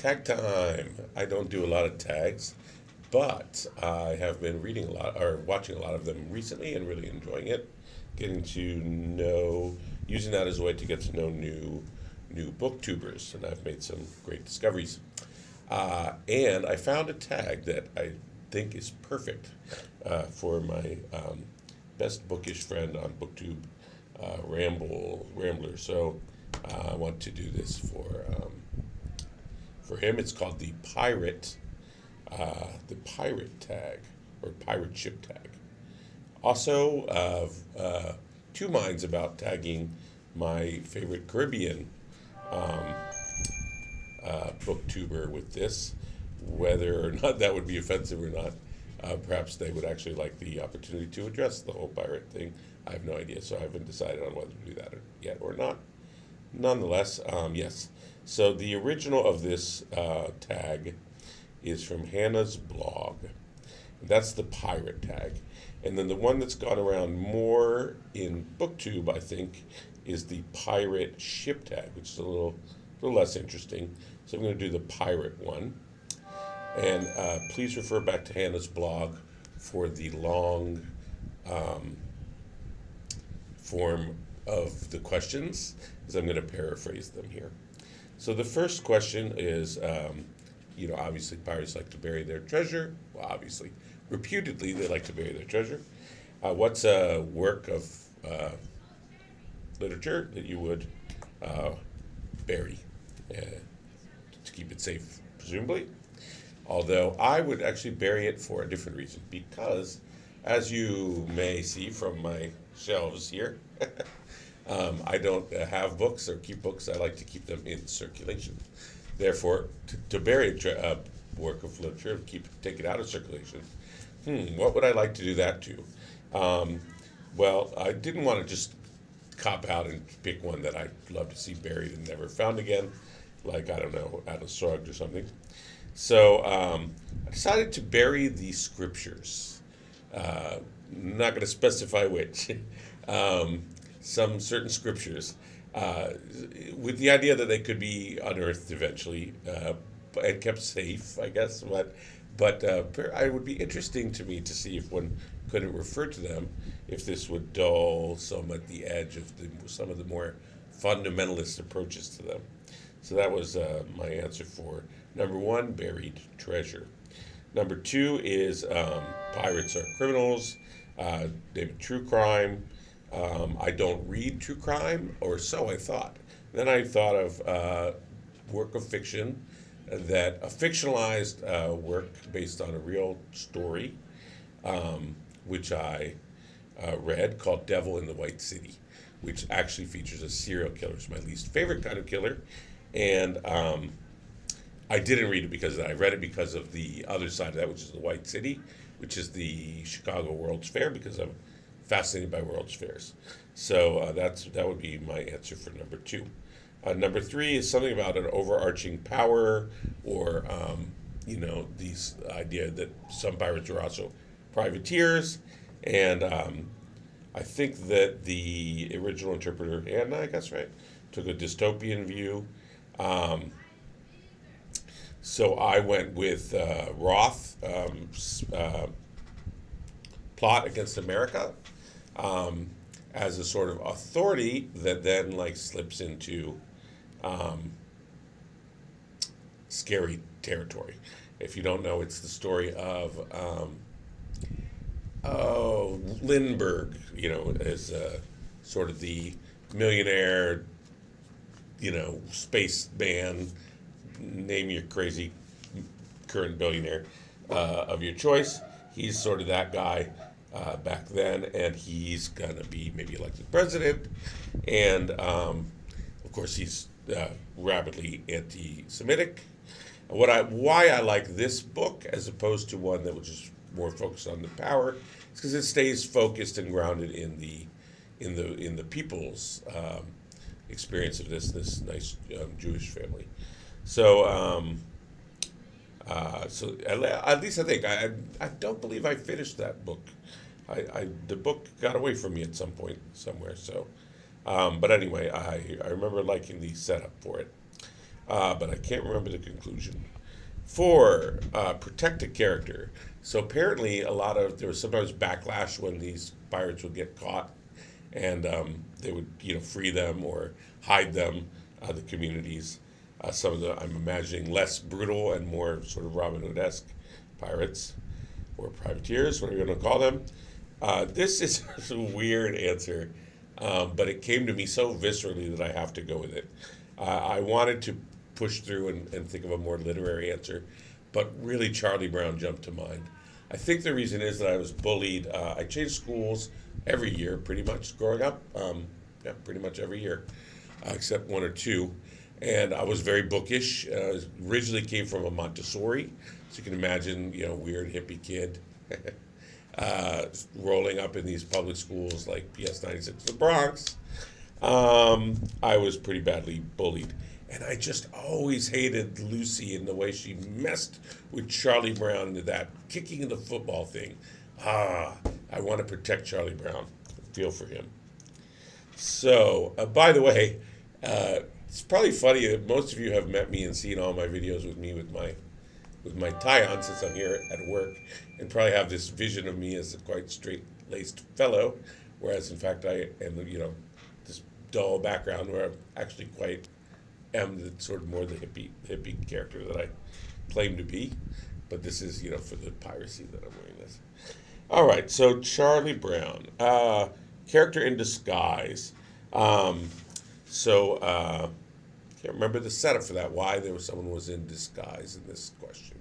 Tag time. I don't do a lot of tags, but I have been reading a lot or watching a lot of them recently and really enjoying it. Getting to know, using that as a way to get to know new booktubers, and I've made some great discoveries. And I found a tag that I think is perfect for my best bookish friend on BookTube, Rambler. So I want to do this for him. It's called the pirate tag or pirate ship tag. Also, two minds about tagging my favorite Caribbean um, booktuber with this, whether or not that would be offensive or not. Perhaps they would actually like the opportunity to address the whole pirate thing. I have no idea, so I haven't decided on whether to do that yet or not. Nonetheless, yes. So the original of this tag is from Hannah's blog. That's the pirate tag. And then the one that's gone around more in BookTube, I think, is the pirate ship tag, which is a little less interesting. So I'm going to do the pirate one. And please refer back to Hannah's blog for the long form of the questions, because I'm going to paraphrase them here. So the first question is, obviously pirates like to bury their treasure. Well, obviously, reputedly, they like to bury their treasure. What's a work of literature that you would bury to keep it safe, presumably? Although I would actually bury it for a different reason, because as you may see from my shelves here, I don't have books or keep books. I like to keep them in circulation. Therefore, to bury a work of literature, take it out of circulation, what would I like to do that to? Well, I didn't want to just cop out and pick one that I'd love to see buried and never found again, like, I don't know, Atlas Shrugged or something. So I decided to bury the scriptures. Not going to specify which. Some certain scriptures, with the idea that they could be unearthed eventually and kept safe, I guess. But it would be interesting to me to see if one couldn't refer to them, if this would dull some at the edge of some of the more fundamentalist approaches to them. So that was my answer for number one, buried treasure. Number two is pirates are criminals. Maybe true crime. I don't read true crime, or so I thought. Then I thought of work of fiction, that a fictionalized work based on a real story, which I read, called Devil in the White City, which actually features a serial killer. It's my least favorite kind of killer. And I didn't read it because of that. I read it because of the other side of that, which is the White City, which is the Chicago World's Fair, because I'm fascinated by World's Fairs. So that would be my answer for number two. Number three is something about an overarching power, or these idea that some pirates are also privateers, and I think that the original interpreter, Hannah, I guess, right, took a dystopian view. So I went with Roth, Plot Against America, as a sort of authority that then slips into scary territory. If you don't know, it's the story of Lindbergh, as sort of the millionaire, spaceman, name your crazy current billionaire of your choice. He's sort of that guy back then, and he's going to be maybe elected president. And, of course, he's rabidly anti-Semitic. Why I like this book as opposed to one that was just more focused on the power is because it stays focused and grounded in the people's experience of this nice Jewish family. So at least I think I don't believe I finished that book. The book got away from me at some point somewhere. So, but anyway, I remember liking the setup for it. but I can't remember the conclusion. 4, protect a character. So apparently, there was sometimes backlash when these pirates would get caught, and they would free them or hide them, the communities. Some of the, I'm imagining, less brutal and more sort of Robin Hood-esque pirates or privateers, whatever you want to call them. This is a weird answer, but it came to me so viscerally that I have to go with it. I wanted to push through and think of a more literary answer, but really Charlie Brown jumped to mind. I think the reason is that I was bullied. I changed schools every year, pretty much, growing up. Pretty much every year, except 1 or 2. And I was very bookish. Originally came from a Montessori, so you can imagine, weird hippie kid. Rolling up in these public schools like PS 96 the Bronx. I was pretty badly bullied. And I just always hated Lucy and the way she messed with Charlie Brown into that kicking the football thing. I want to protect Charlie Brown. Feel for him. So, by the way, it's probably funny that most of you have met me and seen all my videos with me with my tie on, since I'm here at work, and probably have this vision of me as a quite straight-laced fellow, whereas in fact I am, this dull background where I'm actually quite am the sort of more the hippie character that I claim to be. But this is, for the piracy that I'm wearing this. All right, so Charlie Brown, character in disguise. Can't remember the setup for that. Why someone was in disguise in this question.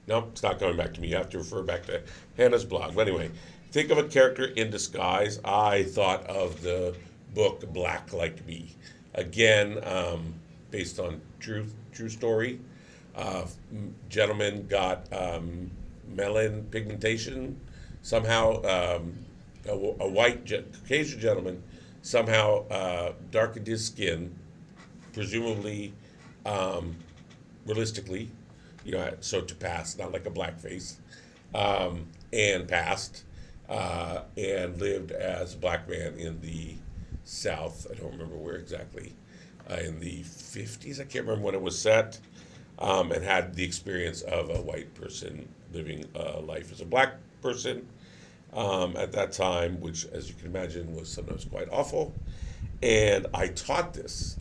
Nope, it's not coming back to me. You have to refer back to Hannah's blog. But anyway, think of a character in disguise. I thought of the book Black Like Me. Again, based on true story. Gentleman got melon pigmentation. Somehow, a white Caucasian gentleman somehow darkened his skin, presumably, realistically, so to pass, not like a blackface, and passed, and lived as a black man in the South. I don't remember where exactly, in the 50s. I can't remember when it was set, and had the experience of a white person living life as a black person at that time, which, as you can imagine, was sometimes quite awful. And I taught this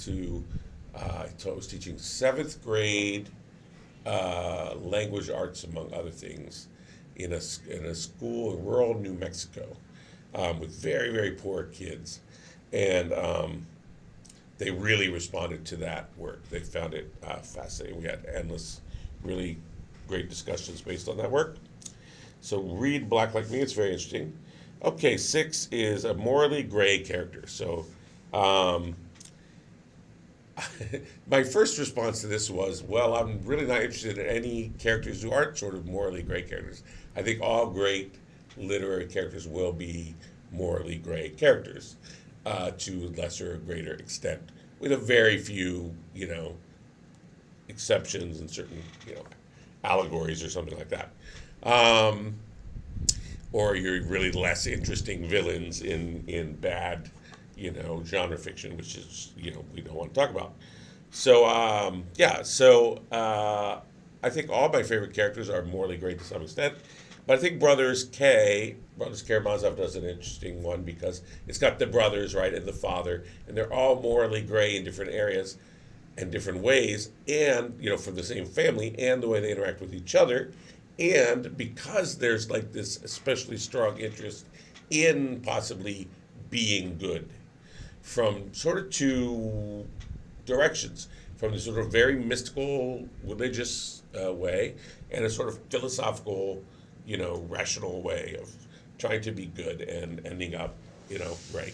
I was teaching 7th grade language arts, among other things, in a school in rural New Mexico, with very, very poor kids. And they really responded to that work. They found it fascinating. We had endless, really great discussions based on that work. So read Black Like Me, it's very interesting. Okay, 6 is a morally gray character. So my first response to this was, well, I'm really not interested in any characters who aren't sort of morally gray characters. I think all great literary characters will be morally gray characters, to lesser or greater extent, with a very few, exceptions and certain, allegories or something like that. Or you're really less interesting villains in bad, genre fiction, which is, we don't want to talk about. So, I think all my favorite characters are morally great to some extent. But I think Brothers Karamazov does an interesting one because it's got the brothers, right, and the father, and they're all morally gray in different areas and different ways, and, from the same family, and the way they interact with each other. And because there's like this especially strong interest in possibly being good from sort of two directions, from the sort of very mystical, religious way, and a sort of philosophical, rational way of trying to be good and ending up, right.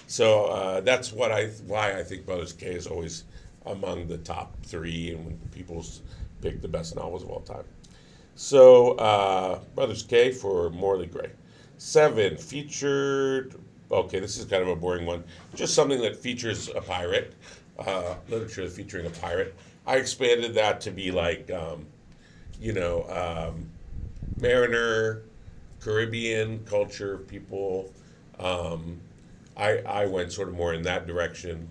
So that's why I think Brothers K is always among the top 3, and when people pick the best novels of all time. So, Brothers K for morally gray. 7, featured, okay, this is kind of a boring one. Just something that features a pirate, literature featuring a pirate. I expanded that to be like, mariner, Caribbean culture people. I went sort of more in that direction.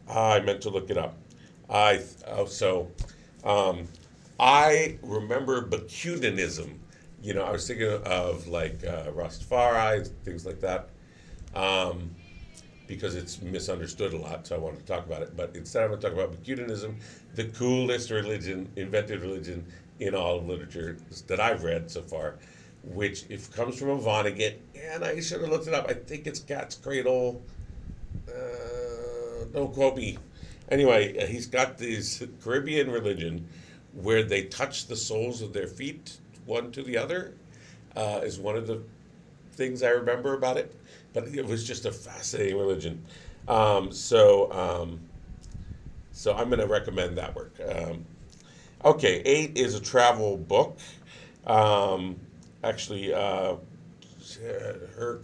I meant to look it up. So I remember Bakudanism. I was thinking of like Rastafari, things like that, um, because it's misunderstood a lot. So I wanted to talk about it. But instead, I'm going to talk about Bakudanism, the coolest religion, invented religion in all of literature that I've read so far, which if comes from a Vonnegut, and I should have looked it up. I think it's Cat's Cradle. Don't quote me. Anyway, he's got this Caribbean religion where they touch the soles of their feet one to the other, is one of the things I remember about it. But it was just a fascinating religion. So I'm going to recommend that work. Okay, 8 is a travel book. Um, Actually, her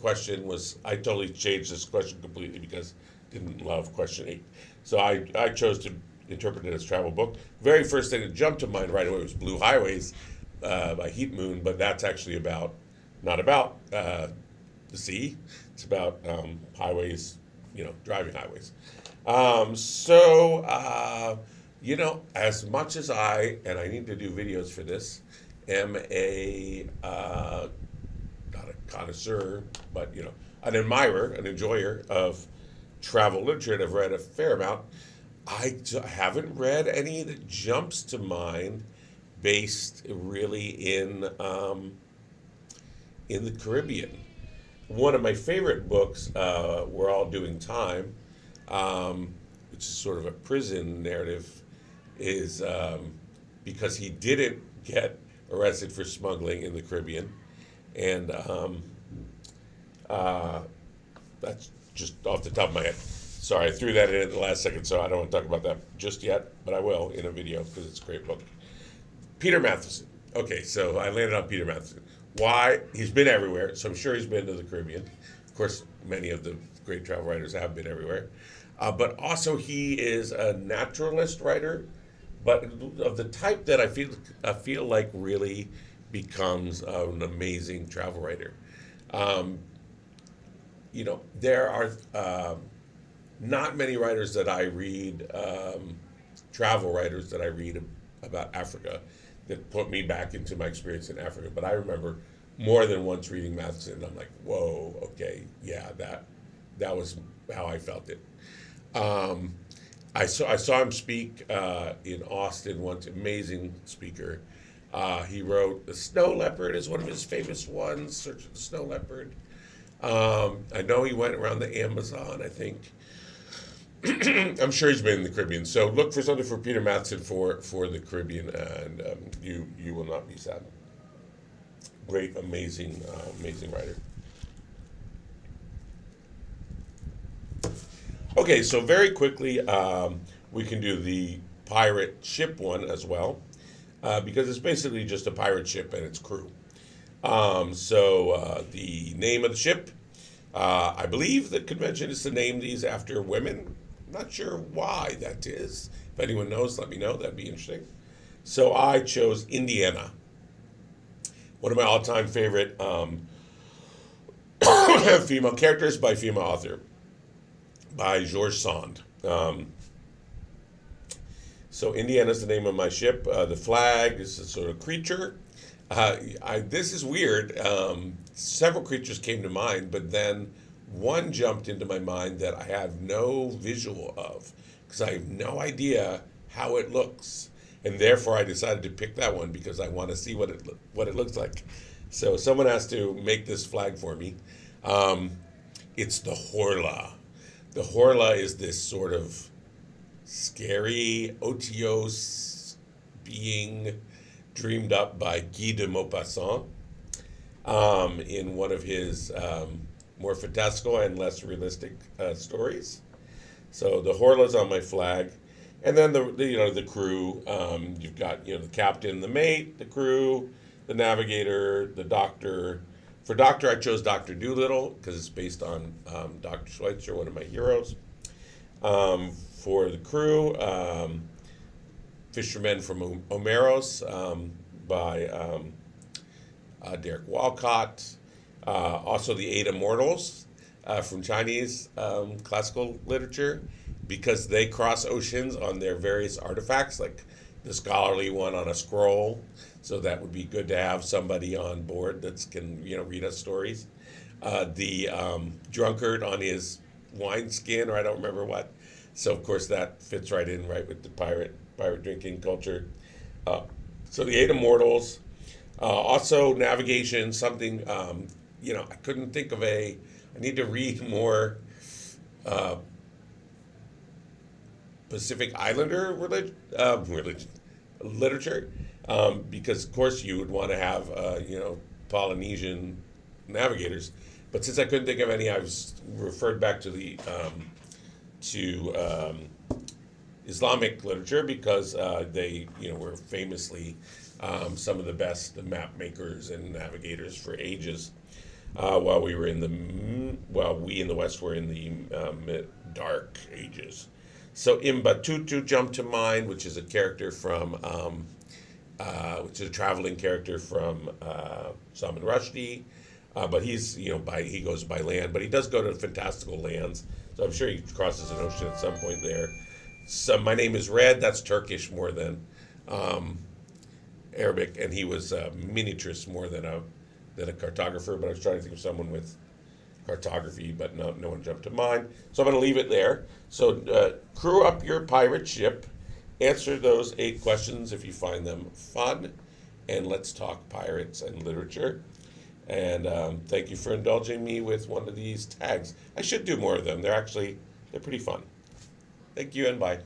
question was, I totally changed this question completely because I didn't love question 8. So I chose to interpret it as travel book. Very first thing that jumped to mind right away was Blue Highways by Heat Moon, but that's actually not about the sea. It's about highways, driving highways. As much as and I need to do videos for this, am a not a connoisseur, but an admirer, an enjoyer of travel literature, and I've read a fair amount. Haven't read any that jumps to mind based really in the Caribbean. One of my favorite books, We're All Doing Time, which is sort of a prison narrative, is because he didn't get arrested for smuggling in the Caribbean, and that's just off the top of my head. Sorry, I threw that in at the last second, so I don't want to talk about that just yet, but I will in a video because it's a great book. Peter Mathiessen. Okay, so I landed on Peter Mathiessen. Why? He's been everywhere, so I'm sure he's been to the Caribbean. Of course, many of the great travel writers have been everywhere. But also, he is a naturalist writer, but of the type that I feel like really becomes an amazing travel writer. There are not many writers that I read, travel writers that I read about Africa, that put me back into my experience in Africa. But I remember more than once reading Mathiessen, and I'm like, whoa, okay, yeah, that was how I felt it. I saw him speak in Austin once. Amazing speaker. He wrote The Snow Leopard is one of his famous ones. Search for the Snow Leopard. I know he went around the Amazon, I think. I'm sure he's been in the Caribbean. So look for something for Peter Mathiessen for the Caribbean, and you will not be sad. Great, amazing writer. Okay, so very quickly, we can do the pirate ship one as well, because it's basically just a pirate ship and its crew. The name of the ship, I believe the convention is to name these after women. Not sure why that is. If anyone knows, let me know. That'd be interesting. So I chose Indiana. One of my all-time favorite female characters by female author, by George Sand. So Indiana's the name of my ship. The flag is a sort of creature. This is weird. Several creatures came to mind, but then one jumped into my mind that I have no visual of, because I have no idea how it looks, and therefore I decided to pick that one because I want to see what it looks like. So someone has to make this flag for me. It's the Horla. The Horla is this sort of scary otiose being dreamed up by Guy de Maupassant in one of his more fantastical and less realistic stories. So the Horla's on my flag, and then the crew. You've got the captain, the mate, the crew, the navigator, the doctor. For doctor, I chose Dr. Doolittle because it's based on Dr. Schweitzer, one of my heroes. For the crew, Fishermen from Omeros by Derek Walcott. Also, The Eight Immortals from Chinese classical literature, because they cross oceans on their various artifacts, like the scholarly one on a scroll. So that would be good to have somebody on board that can read us stories. The drunkard on his wine skin, or I don't remember what. So of course that fits right in right with the pirate drinking culture. Uh, so the eight immortals, also navigation, something I couldn't think of a. I need to read more uh, Pacific Islander literature, because of course you would want to have Polynesian navigators, but since I couldn't think of any, I was referred back to the to Islamic literature, because they were famously some of the best map makers and navigators for ages. While we in the West were in the Dark Ages. So Imbatutu jumped to mind, which is a character from, which is a traveling character from Salman Rushdie, but he goes by land, but he does go to fantastical lands. So I'm sure he crosses an ocean at some point there. So My Name is Red, that's Turkish more than Arabic, and he was a miniaturist more than a cartographer. But I was trying to think of someone with cartography, but no one jumped to mind. So I'm going to leave it there. So crew up your pirate ship, answer those 8 questions if you find them fun, and let's talk pirates and literature. And thank you for indulging me with one of these tags. I should do more of them. They're pretty fun. Thank you and bye.